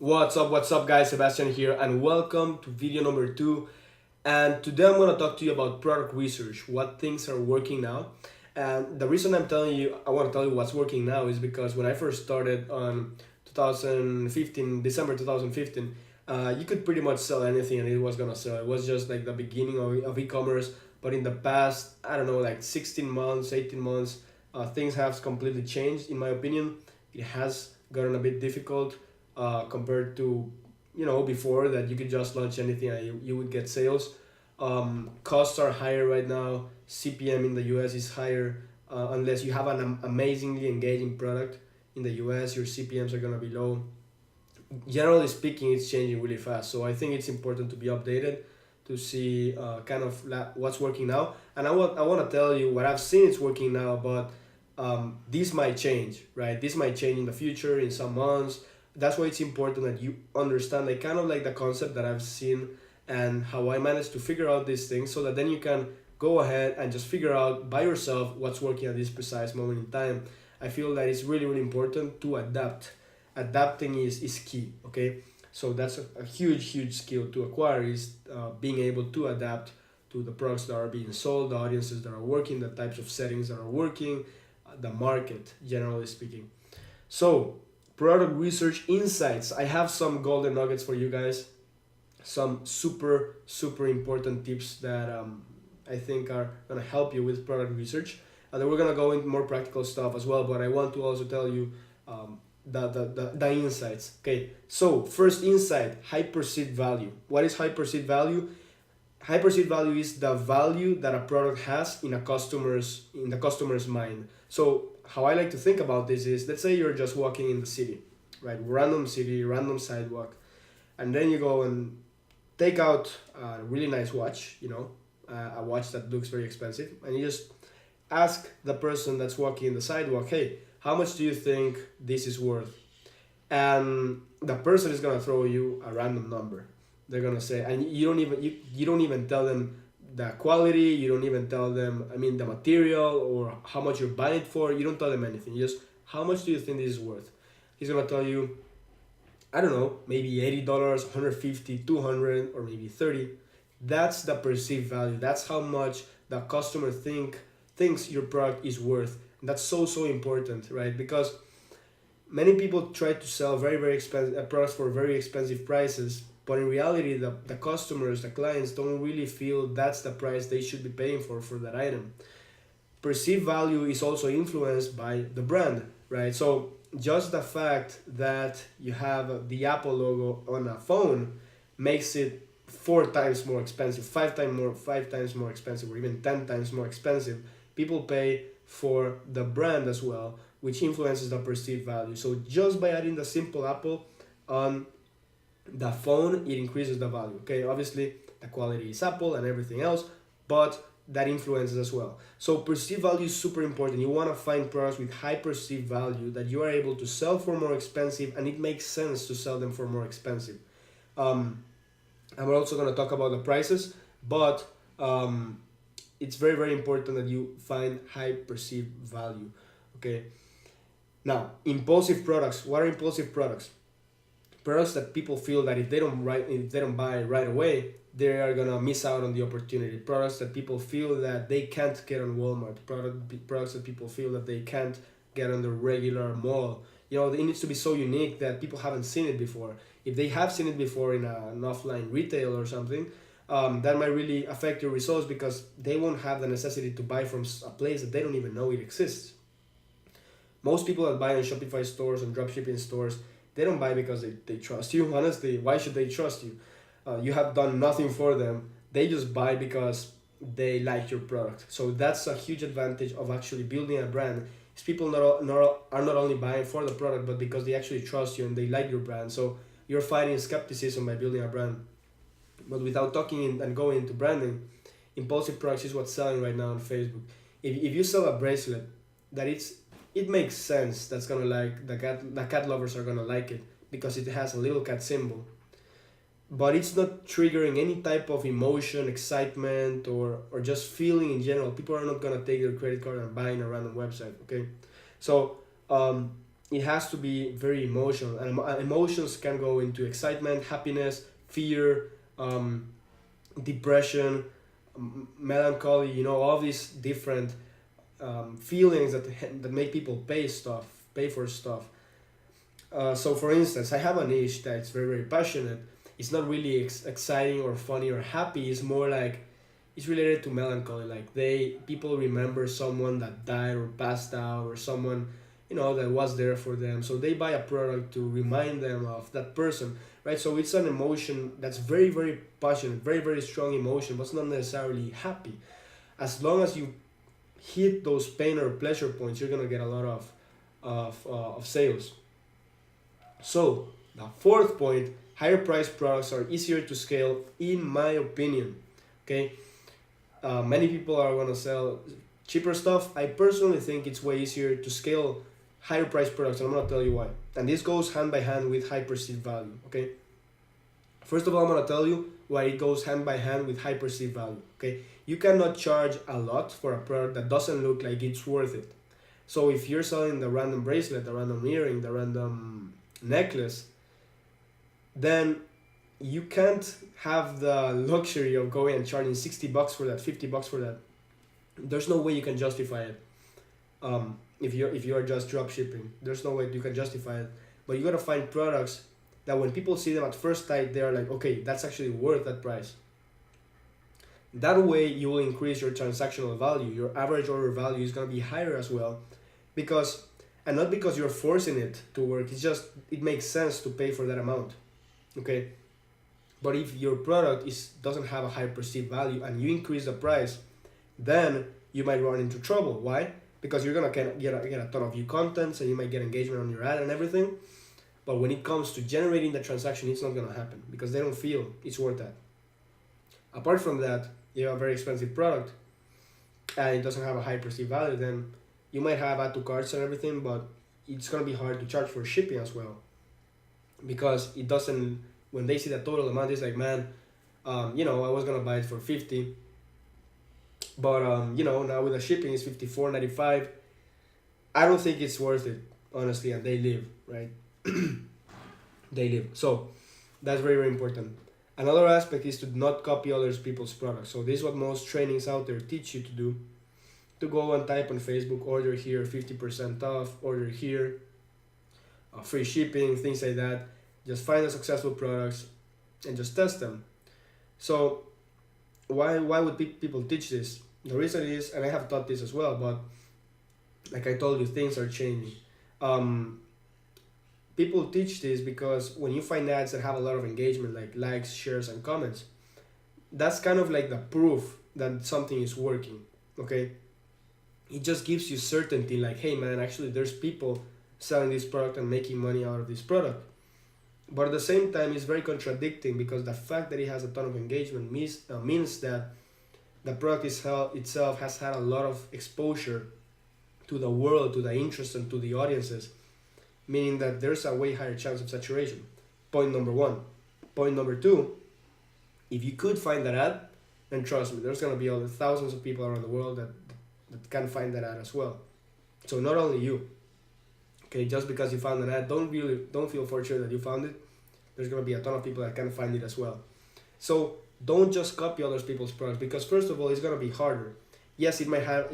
What's up, guys? Sebastian here, and welcome to video number two. And today I'm gonna talk to you about product research, what things are working now. And the reason I want to tell you what's working now is because when I first started on 2015, December 2015, you could pretty much sell anything and it was gonna sell. It was just like the beginning of e-commerce. But in the past, I don't know, like 16 months, 18 months, things have completely changed. In my opinion, it has gotten a bit difficult compared to before that you could just launch anything and you would get sales. Costs are higher right now. CPM in the US is higher. Unless you have an amazingly engaging product in the US, your CPMs are gonna be low. Generally speaking, it's changing really fast, so I think it's important to be updated to see what's working now. And I want to tell you what I've seen it's working now, but this might change, right? This might change in the future, in some months. That's why it's important that you understand like kind of like the concept that I've seen and how I managed to figure out these things, so that then you can go ahead and just figure out by yourself what's working at this precise moment in time. I feel that it's really important to adapt. Adapting is key, okay? So that's a huge skill to acquire, is being able to adapt to the products that are being sold, the audiences that are working, the types of settings that are working, the market, generally speaking. So, product research insights. I have some golden nuggets for you guys, some super important tips that I think are gonna help you with product research. And then we're gonna go into more practical stuff as well. But I want to also tell you the insights. Okay, so first insight: high perceived value. What is high perceived value? High perceived value is the value that a product has in the customer's mind. So how I like to think about this is, let's say you're just walking in the city, right? Random city, random sidewalk, and then you go and take out a really nice watch, a watch that looks very expensive, and you just ask the person that's walking in the sidewalk, hey, how much do you think this is worth? And the person is gonna throw you a random number. They're gonna say, and you don't even tell them the quality. You don't even tell them, I mean, the material or how much you're buying it for. You don't tell them anything. You just, how much do you think this is worth? He's gonna tell you, I don't know, maybe $80, 150, 200, or maybe 30. That's the perceived value. That's how much the customer thinks your product is worth. And that's so important, right? Because many people try to sell very expensive products for very expensive prices, but in reality, the customers, the clients don't really feel that's the price they should be paying for that item. Perceived value is also influenced by the brand, right? So just the fact that you have the Apple logo on a phone makes it four times more expensive, five times more expensive, or even 10 times more expensive. People pay for the brand as well, which influences the perceived value. So just by adding the simple Apple on the phone, it increases the value. Okay, obviously the quality is Apple and everything else, but that influences as well. So perceived value is super important. You want to find products with high perceived value that you are able to sell for more expensive, and it makes sense to sell them for more expensive. And we're also going to talk about the prices, but it's very important that you find high perceived value. Okay, now impulsive products. What are impulsive products? Products that people feel that if they don't buy right away, they are gonna miss out on the opportunity. Products that people feel that they can't get on Walmart. Products that people feel that they can't get on the regular mall. It needs to be so unique that people haven't seen it before. If they have seen it before in an offline retail or something, that might really affect your results, because they won't have the necessity to buy from a place that they don't even know it exists. Most people that buy on Shopify stores and dropshipping stores, they don't buy because they trust you. Honestly, why should they trust you? You have done nothing for them. They just buy because they like your product. So that's a huge advantage of actually building a brand. Is people are not only buying for the product, but because they actually trust you and they like your brand. So you're fighting skepticism by building a brand. But without talking and going into branding, impulsive products is what's selling right now on Facebook. If you sell a bracelet that it makes sense, that's gonna like the cat lovers are gonna like it because it has a little cat symbol, but it's not triggering any type of emotion, excitement, or just feeling in general. People are not gonna take their credit card and buy in a random website. Okay, so it has to be very emotional, and emotions can go into excitement, happiness, fear, um, depression, melancholy. All these different feelings that make people pay for stuff. So, for instance, I have a niche that's very very passionate. It's not really exciting or funny or happy. It's more like it's related to melancholy. Like people remember someone that died or passed out, or someone that was there for them. So they buy a product to remind them of that person, right? So it's an emotion that's very very passionate, very very strong emotion, but it's not necessarily happy. As long as you hit those pain or pleasure points, you're gonna get a lot of sales. So the fourth point, higher price products are easier to scale, in my opinion. Okay, many people are gonna sell cheaper stuff. I personally think it's way easier to scale higher price products, and I'm gonna tell you why. And this goes hand by hand with high perceived value. Okay, first of all, I'm gonna tell you why it goes hand by hand with high perceived value. Okay, you cannot charge a lot for a product that doesn't look like it's worth it. So if you're selling the random bracelet, the random earring, the random necklace, then you can't have the luxury of going and charging $60 for that, $50 for that. There's no way you can justify it. If you're just drop shipping, there's no way you can justify it. But you gotta find products that when people see them at first sight, they're like, okay, that's actually worth that price. That way, you will increase your transactional value. Your average order value is gonna be higher as well, because, and not because you're forcing it to work. It's just it makes sense to pay for that amount. Okay. But if your product doesn't have a high perceived value and you increase the price, then you might run into trouble. Why? Because you're gonna get a ton of view contents, and you might get engagement on your ad and everything. But when it comes to generating the transaction, it's not gonna happen because they don't feel it's worth that. Apart from that, you have a very expensive product and it doesn't have a high perceived value, then you might have add to carts and everything, but it's gonna be hard to charge for shipping as well, because it doesn't. When they see the total amount, it's like, man, I was gonna buy it for 50, but now with the shipping it's 54.95. I don't think it's worth it, honestly, and they live, right? They live. So that's very very important. Another aspect is to not copy other people's products. So this is what most trainings out there teach you to do. To go and type on Facebook, order here, 50% off, order here, free shipping, things like that. Just find the successful products and just test them. So why would people teach this? The reason is, and I have taught this as well, but like I told you, things are changing. People teach this because when you find ads that have a lot of engagement, like likes, shares, and comments, that's kind of like the proof that something is working. Okay, it just gives you certainty, like, hey man, actually there's people selling this product and making money out of this product. But at the same time, it's very contradicting, because the fact that it has a ton of engagement means that the product itself has had a lot of exposure to the world, to the interest, and to the audiences, meaning that there's a way higher chance of saturation. Point number one. Point number two, if you could find that ad, then trust me, there's going to be other thousands of people around the world that can find that ad as well. So not only you. Okay, just because you found an ad, don't feel fortunate that you found it. There's going to be a ton of people that can find it as well. So don't just copy other people's products, because first of all, it's going to be harder. Yes, it might have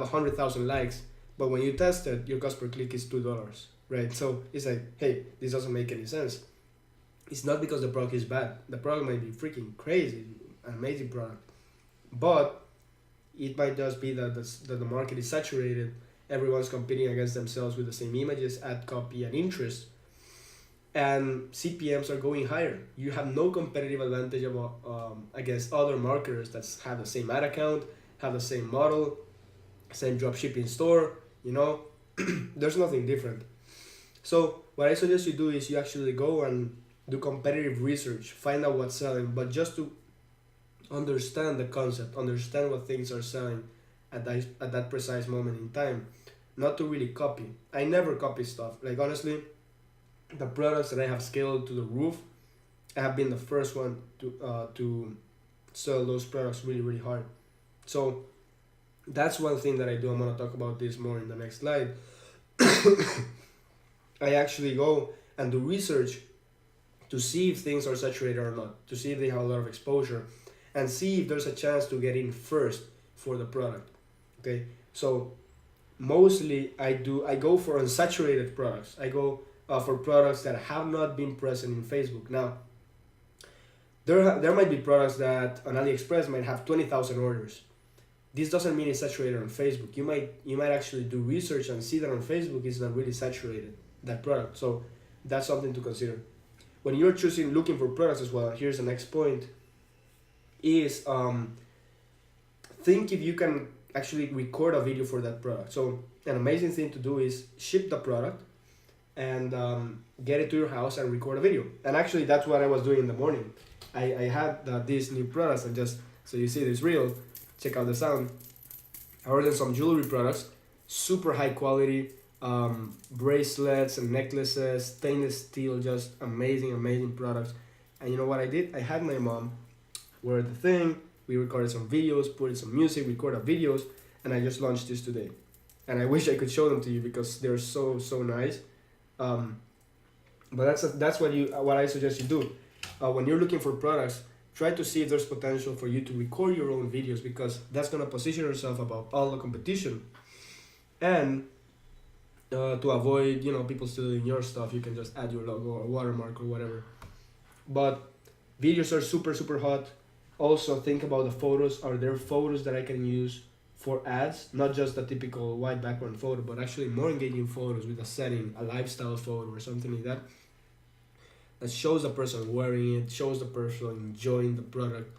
100,000 likes, but when you test it, your cost per click is $2, right? So it's like, hey, this doesn't make any sense. It's not because the product is bad. The product might be freaking crazy, an amazing product, but it might just be that the market is saturated. Everyone's competing against themselves with the same images, ad copy, and interest, and CPMs are going higher. You have no competitive advantage against other marketers that have the same ad account, have the same model, same drop shipping store. There's nothing different. So what I suggest you do is you actually go and do competitive research, find out what's selling, but just to understand the concept, understand what things are selling at that precise moment in time, not to really copy. I never copy stuff. Like, honestly, the products that I have scaled to the roof, I have been the first one to sell those products really really hard. So that's one thing that I do. I'm gonna talk about this more in the next slide. I actually go and do research to see if things are saturated or not, to see if they have a lot of exposure, and see if there's a chance to get in first for the product. Okay, so mostly I go for unsaturated products. I go for products that have not been present in Facebook. Now, there might be products that on AliExpress might have 20,000 orders. This doesn't mean it's saturated on Facebook. You might actually do research and see that on Facebook it's not really saturated, that product. So that's something to consider. When you're looking for products as well, here's the next point, is think if you can actually record a video for that product. So an amazing thing to do is ship the product and get it to your house and record a video. And actually that's what I was doing in the morning. I had these new products, and just so you see this reel, check out the sound. I ordered some jewelry products, super high quality, bracelets and necklaces, stainless steel, just amazing products. And you know what I did? I had my mom wear the thing, we recorded some videos, put in some music, recorded videos, and I just launched this today. And I wish I could show them to you because they're so nice. But that's what I suggest you do. When you're looking for products, try to see if there's potential for you to record your own videos, because that's gonna position yourself above all the competition. And to avoid people stealing your stuff, you can just add your logo or watermark or whatever. But videos are super hot. Also think about the photos. Are there photos that I can use for ads? Not just a typical white background photo, but actually more engaging photos with a setting, a lifestyle photo or something like that, that shows the person wearing it, shows the person enjoying the product.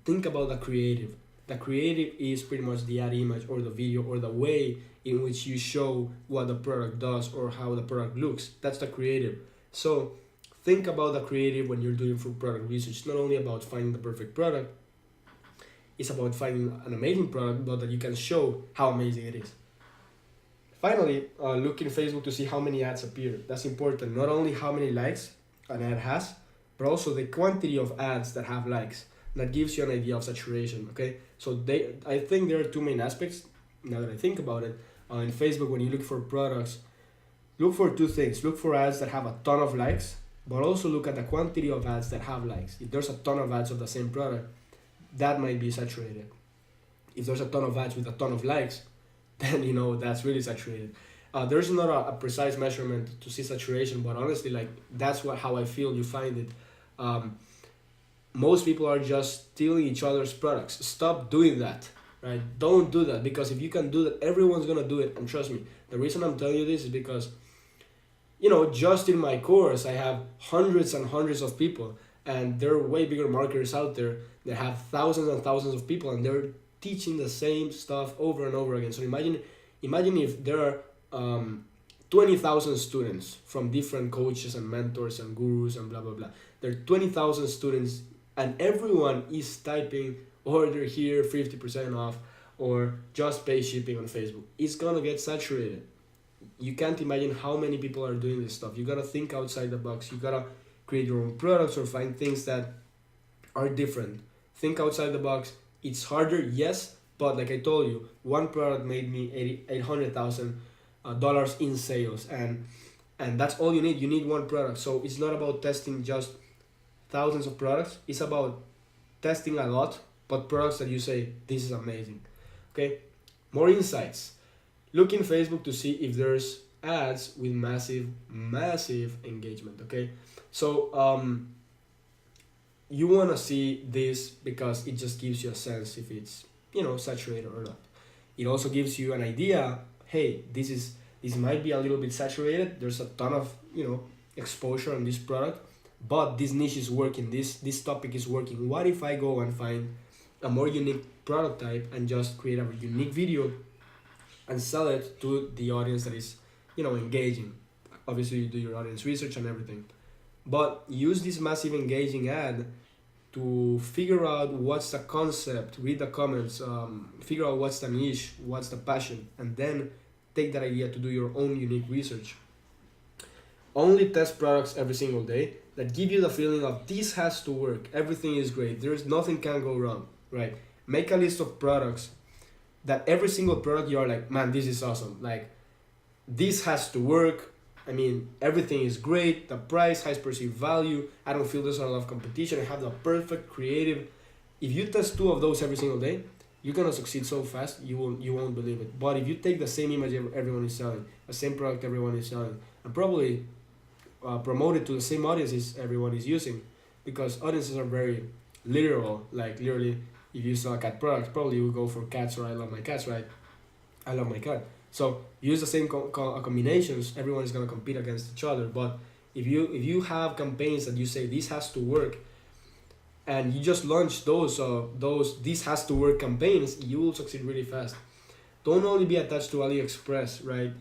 Think about the creative. The creative is pretty much the ad image or the video or the way in which you show what the product does or how the product looks. That's the creative. So think about the creative when you're doing for product research. It's not only about finding the perfect product, it's about finding an amazing product, but that you can show how amazing it is. Finally, look in Facebook to see how many ads appear. That's important. Not only how many likes an ad has, but also the quantity of ads that have likes. That gives you an idea of saturation, okay? So I think there are two main aspects, now that I think about it. In Facebook, when you look for products, look for two things. Look for ads that have a ton of likes, but also look at the quantity of ads that have likes. If there's a ton of ads of the same product, that might be saturated. If there's a ton of ads with a ton of likes, then that's really saturated. There's not a precise measurement to see saturation, but honestly, that's how I feel you find it. Most people are just stealing each other's products. Stop doing that, right? Don't do that, because if you can do that, everyone's gonna do it. And trust me, the reason I'm telling you this is because, just in my course, I have hundreds and hundreds of people, and there are way bigger marketers out there that have thousands and thousands of people, and they're teaching the same stuff over and over again. So imagine if there are 20,000 students from different coaches and mentors and gurus and blah blah blah. There are 20,000 students, and everyone is typing order here 50% off or just pay shipping on Facebook. It's gonna get saturated. You can't imagine how many people are doing this stuff. You gotta think outside the box. You gotta create your own products or find things that are different. Think outside the box. It's harder, yes, but like I told you, one product made me $800,000 in sales, and that's all you need. You need one product. So it's not about testing just thousands of products. It's about testing a lot, but products that you say, this is amazing. Okay, more insights. Look in Facebook to see if there's ads with massive engagement. Okay, so you want to see this because it just gives you a sense if it's saturated or not. It also gives you an idea. Hey, this might be a little bit saturated. There's a ton of exposure on this product, but this niche is working. This topic is working. What if I go and find a more unique product type and just create a unique video and sell it to the audience that is engaging? Obviously, you do your audience research and everything, but use this massive engaging ad to figure out what's the concept, read the comments, figure out what's the niche, what's the passion, and then take that idea to do your own unique research. Only test products every single day that give you the feeling of this has to work, everything is great, nothing can go wrong, right? Make a list of products that every single product you're like, man, this is awesome, like this has to work, I mean, everything is great. The price, highest perceived value. I don't feel there's a lot of competition. I have the perfect creative. If you test two of those every single day, you're gonna succeed so fast you won't believe it. But if you take the same image everyone is selling, the same product everyone is selling, and probably promote it to the same audiences everyone is using, because audiences are very literal. Like literally, if you sell a cat product, probably you will go for cats or I love my cats, right? I love my cat. So use the same combinations. Everyone is gonna compete against each other. But if you have campaigns that you say this has to work, and you just launch those this has to work campaigns, you will succeed really fast. Don't only be attached to AliExpress, right?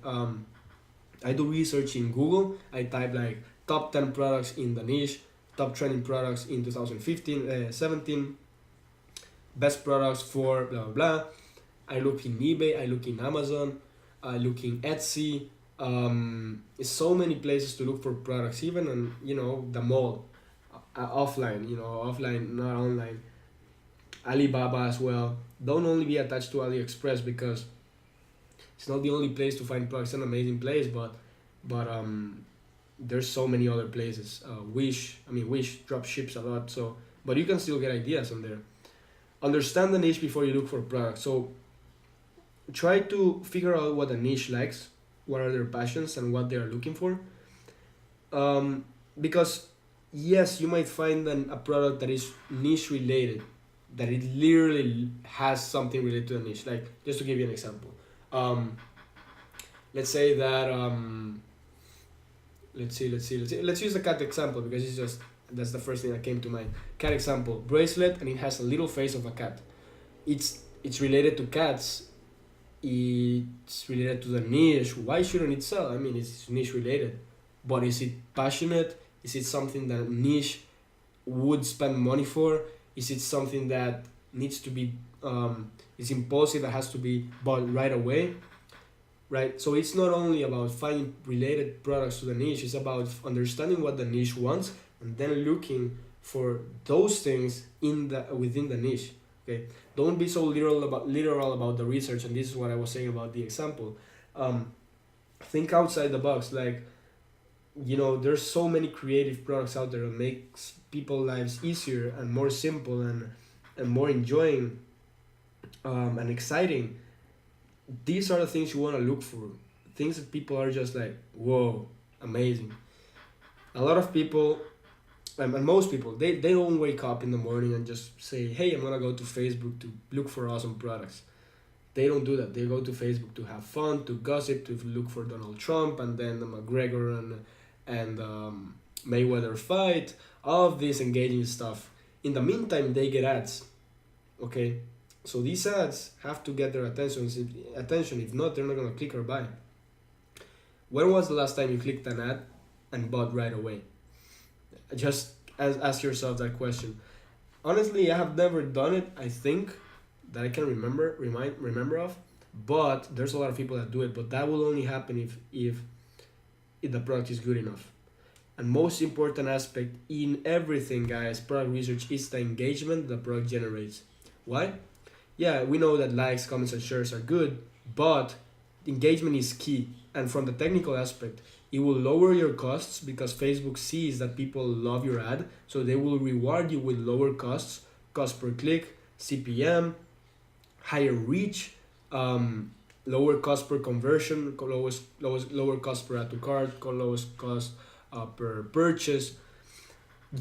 I do research in Google. I type like top 10 products in the niche, top trending products in 2015, 17, best products for blah blah blah. I look in eBay, I look in Amazon, I look in Etsy. So many places to look for products, even on the mall, offline, offline, not online. Alibaba as well. Don't only be attached to AliExpress, because it's not the only place to find products. It's an amazing place, but there's so many other places. Wish drop ships a lot, so but you can still get ideas on there. Understand the niche before you look for products. So try to figure out what the niche likes, what are their passions, and what they are looking for. Because yes, you might find a product that is niche related, that it literally has something related to the niche. Like, just to give you an example, let's say that let's use the cat example, because that's the first thing that came to mind. Cat example, bracelet, and it has a little face of a cat. It's related to cats. It's related to the niche. Why shouldn't it sell? I mean, it's niche related, but is it passionate? Is it something that niche would spend money for? Is it something that needs to be is impulsive, that has to be bought right away? Right? So it's not only about finding related products to the niche, it's about understanding what the niche wants and then looking for those things within the niche. Okay? Don't be so literal about the research, and this is what I was saying about the example. Think outside the box. Like, there's so many creative products out there that makes people's lives easier and more simple and more enjoying and exciting. These are the things you want to look for. Things that people are just like, whoa, amazing. A lot of people, and most people, they don't wake up in the morning and just say, hey, I'm gonna go to Facebook to look for awesome products. They don't do that. They go to Facebook to have fun, to gossip, to look for Donald Trump and then the McGregor and Mayweather fight, all of this engaging stuff. In the meantime, they get ads. Okay, so these ads have to get their attention. If not, they're not gonna click or buy. When was the last time you clicked an ad and bought right away? Just ask yourself that question. Honestly, I have never done it. I think that I can remember of, but there's a lot of people that do it. But that will only happen if the product is good enough. And most important aspect in everything, guys, product research, is the engagement the product generates. Why? Yeah, we know that likes, comments, and shares are good, but engagement is key. And from the technical aspect, it will lower your costs because Facebook sees that people love your ad, so they will reward you with lower costs, cost per click, CPM, higher reach, lower cost per conversion, lower cost per add to cart, lowest cost per purchase.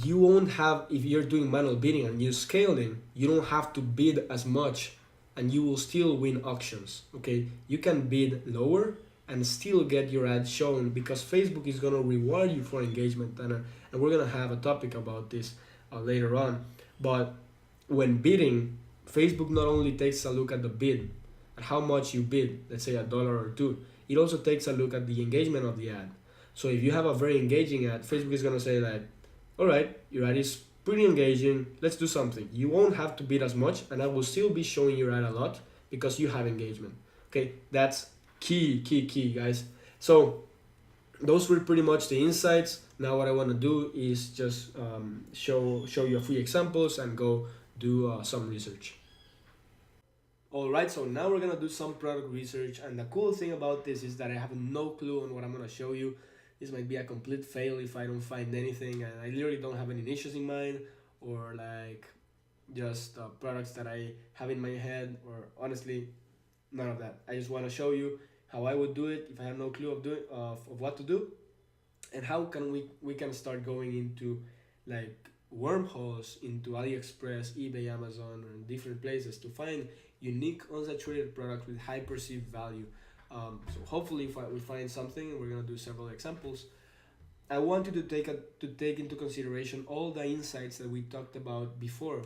You won't have, if you're doing manual bidding and you're scaling, you don't have to bid as much and you will still win auctions. Okay, you can bid lower and still get your ad shown because Facebook is going to reward you for engagement, and we're going to have a topic about this later on. But when bidding, Facebook not only takes a look at the bid, at how much you bid, let's say $1 or $2, it also takes a look at the engagement of the ad. So if you have a very engaging ad, Facebook is going to say like, all right, your ad is pretty engaging, let's do something. You won't have to bid as much and I will still be showing your ad a lot because you have engagement. Okay, that's key, guys. So those were pretty much the insights. Now what I want to do is just show you a few examples and go do some research. Alright, so now we're gonna do some product research, and the cool thing about this is that I have no clue on what I'm gonna show you. This might be a complete fail if I don't find anything and I literally don't have any niches in mind, or like just products that I have in my head, or honestly none of that. I just want to show you how I would do it if I have no clue of what to do, and how can we can start going into like wormholes into AliExpress, eBay, Amazon, and different places to find unique unsaturated products with high perceived value. So hopefully if we find something, and we're gonna do several examples. I want you to take into consideration all the insights that we talked about before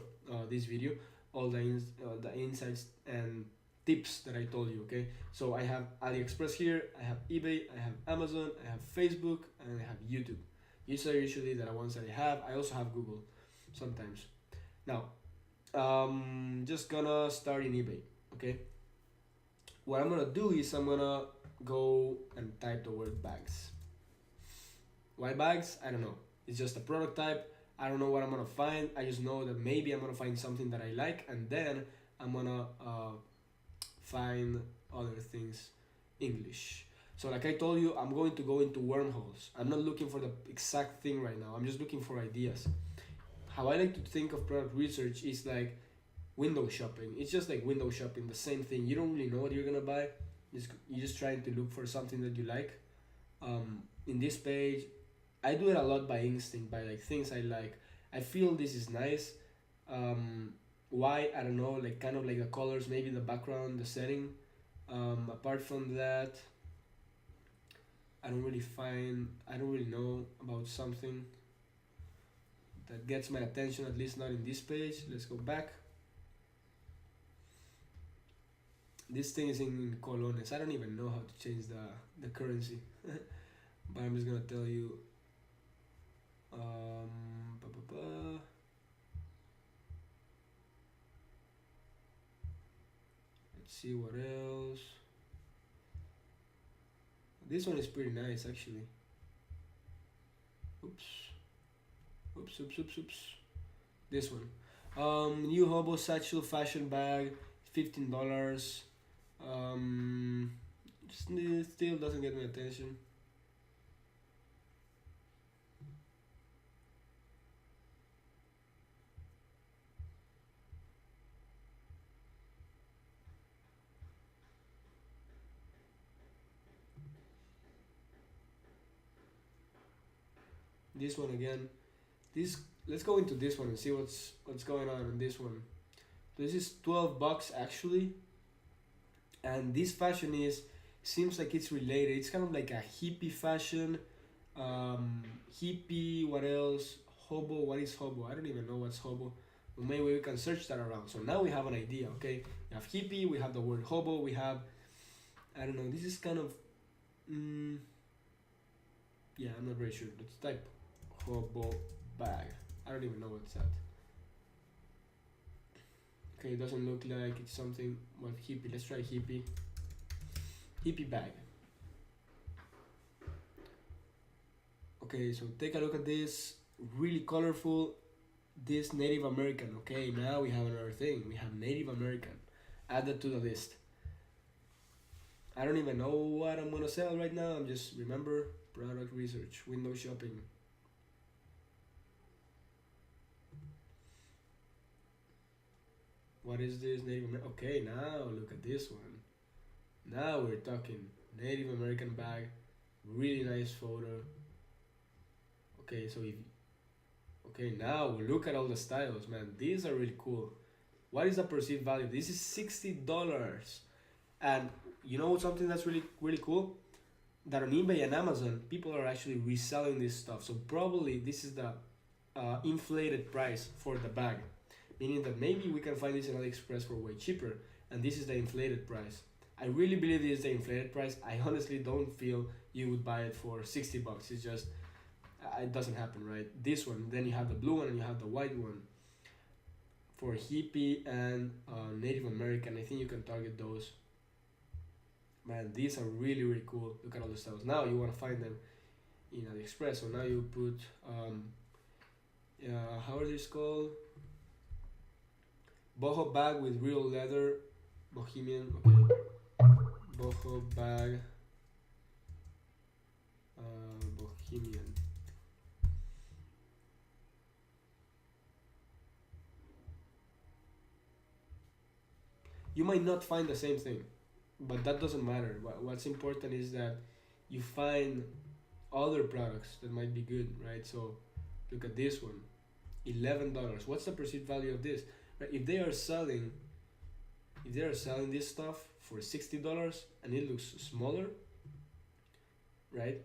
this video, all the insights and tips that I told you. Okay, so I have AliExpress here, I have eBay, I have Amazon, I have Facebook, and I have YouTube. These are usually the ones that I have. I also have Google sometimes. Now, just gonna start in eBay. Okay, what I'm gonna do is I'm gonna go and type the word bags. Why bags? I don't know. It's just a product type. I don't know what I'm gonna find. I just know that maybe I'm gonna find something that I like, and then I'm gonna find other things English. So like I told you, I'm going to go into wormholes. I'm not looking for the exact thing right now. I'm just looking for ideas. How I like to think of product research is like window shopping. It's just like window shopping, the same thing. You don't really know what you're gonna buy. You're just trying to look for something that you like. In this page, I do it a lot by instinct, by like things I like. I feel this is nice. Why? I don't know, like kind of like the colors, maybe the background, the setting. Apart from that, I don't really know about something that gets my attention, at least not in this page. Let's go back. This thing is in colones. I don't even know how to change the currency. But I'm just gonna tell you. Let's see what else. This one is pretty nice actually. Oops. This one. New Hobo Satchel Fashion Bag, $15. Still doesn't get my attention. This one again. Let's go into this one and see what's going on in this one. This is $12 actually, and this fashion seems like it's related. It's kind of like a hippie fashion. Hippie. What else? Hobo. What is hobo? I don't even know what's hobo. Well, maybe we can search that around. So now we have an idea. Okay, we have hippie. We have the word hobo. We have, I don't know. This is kind of. Yeah, I'm not very sure. Let's type hobo bag. I don't even know what's that. Okay, it doesn't look like it's something. What hippie? Let's try hippie. Hippie bag. Okay, so take a look at this. Really colorful. This Native American. Okay, now we have another thing. We have Native American. Add that to the list. I don't even know what I'm gonna sell right now. I'm just remember product research, window shopping. What is this Native American? Okay, now look at this one. Now we're talking Native American bag. Really nice photo. Okay, so okay, now look at all the styles, man. These are really cool. What is the perceived value? This is $60. And you know something that's really cool? That on eBay and Amazon, people are actually reselling this stuff. So probably this is the inflated price for the bag. Meaning that maybe we can find this in AliExpress for way cheaper. And this is the inflated price. I really believe this is the inflated price. I honestly don't feel you would buy it for $60. It's just, it doesn't happen, right? This one, then you have the blue one and you have the white one. For hippie and Native American, I think you can target those. Man, these are really cool. Look at all the styles. Now you want to find them in AliExpress. So now you put, how are these called? Boho bag with real leather, Bohemian. Okay, boho bag, Bohemian. You might not find the same thing, but that doesn't matter. What's important is that you find other products that might be good, right? So look at this one, $11. What's the perceived value of this? Right? If they are selling this stuff for $60 and it looks smaller, right?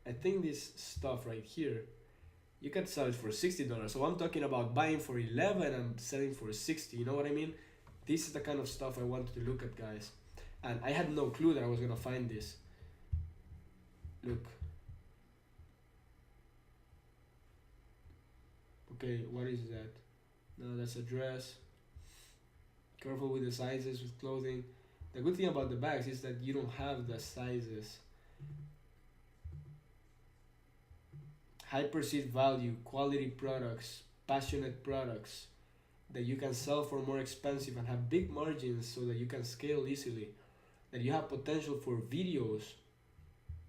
I think this stuff right here, you can sell it for $60. So I'm talking about buying for 11 and selling for 60. You know what I mean? This is the kind of stuff I wanted to look at, guys. And I had no clue that I was gonna find this. Look. Okay, what is that? No, that's a dress. Careful with the sizes with clothing. The good thing about the bags is that you don't have the sizes. High perceived value, quality products, passionate products that you can sell for more expensive and have big margins so that you can scale easily. That you have potential for videos.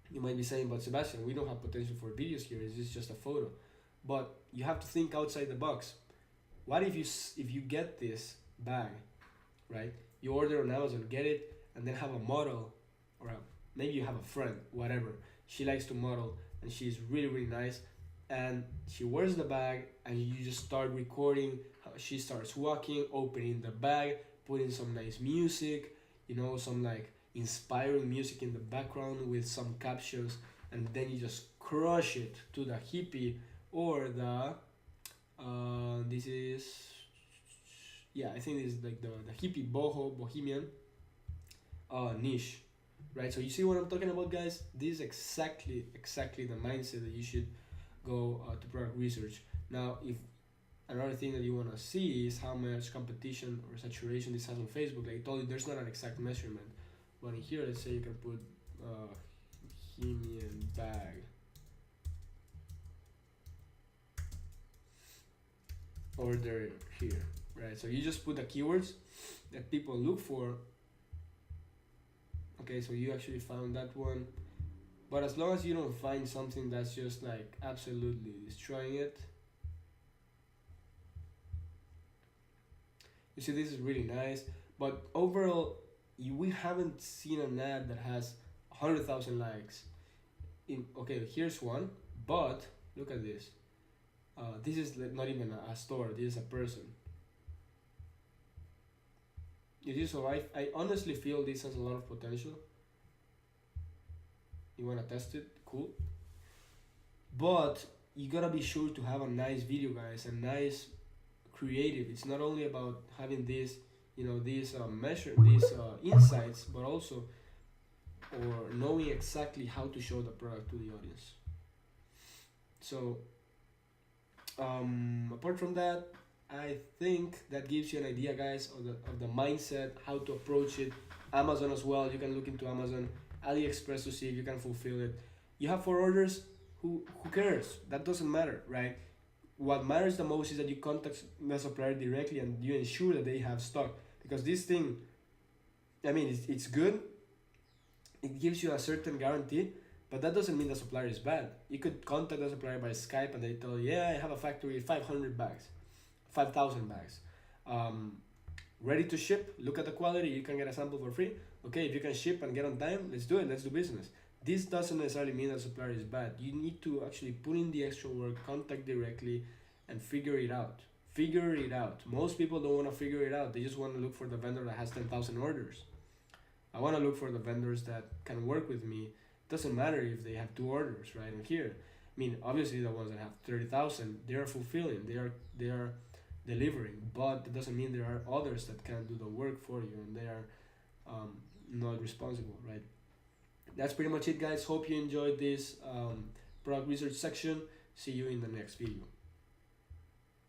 You might be saying, but Sebastian, we don't have potential for videos here. This is just a photo. But you have to think outside the box. What if you get this bag, right? You order on Amazon, get it, and then have a model, or maybe you have a friend, whatever. She likes to model, and she's really, really nice. And she wears the bag, and you just start recording how she starts walking, opening the bag, putting some nice music, some like inspiring music in the background with some captions, and then you just crush it to the hippie or the this is, yeah, I think this is like the hippie bohemian niche, right? So you see what I'm talking about, guys? This is exactly the mindset that you should go to product research. Now, if another thing that you want to see is how much competition or saturation this has on Facebook. Like I told you, there's not an exact measurement, but in here, let's say you can put bohemian bag. Order here, right? So you just put the keywords that people look for. Okay, so you actually found that one, but as long as you don't find something that's just like absolutely destroying it, you see this is really nice. But overall, we haven't seen an ad that has 100,000 likes. Okay, here's one, but look at this. This is not even a store, this is a person. You see, so I honestly feel this has a lot of potential. You want to test it? Cool. But you gotta be sure to have a nice video, guys, a nice creative. It's not only about having these insights, but also or knowing exactly how to show the product to the audience. So apart from that, I think that gives you an idea, guys, of the mindset, how to approach it. Amazon as well, you can look into Amazon, AliExpress to see if you can fulfill it. You have 4 orders, who cares? That doesn't matter, right? What matters the most is that you contact the supplier directly and you ensure that they have stock. Because this thing, I mean, it's good, it gives you a certain guarantee, but that doesn't mean the supplier is bad. You could contact the supplier by Skype and they tell you, yeah, I have a factory, 500 bags, 5,000 bags. Ready to ship, look at the quality, you can get a sample for free. Okay, if you can ship and get on time, let's do it, let's do business. This doesn't necessarily mean the supplier is bad. You need to actually put in the extra work, contact directly, and figure it out. Figure it out. Most people don't want to figure it out. They just want to look for the vendor that has 10,000 orders. I want to look for the vendors that can work with me. Doesn't matter if they have 2 orders, right? And here, I mean, obviously the ones that have 30,000, they are fulfilling, they are delivering, but that doesn't mean there are others that can do the work for you and they are not responsible, right? That's pretty much it, guys. Hope you enjoyed this product research section. See you in the next video.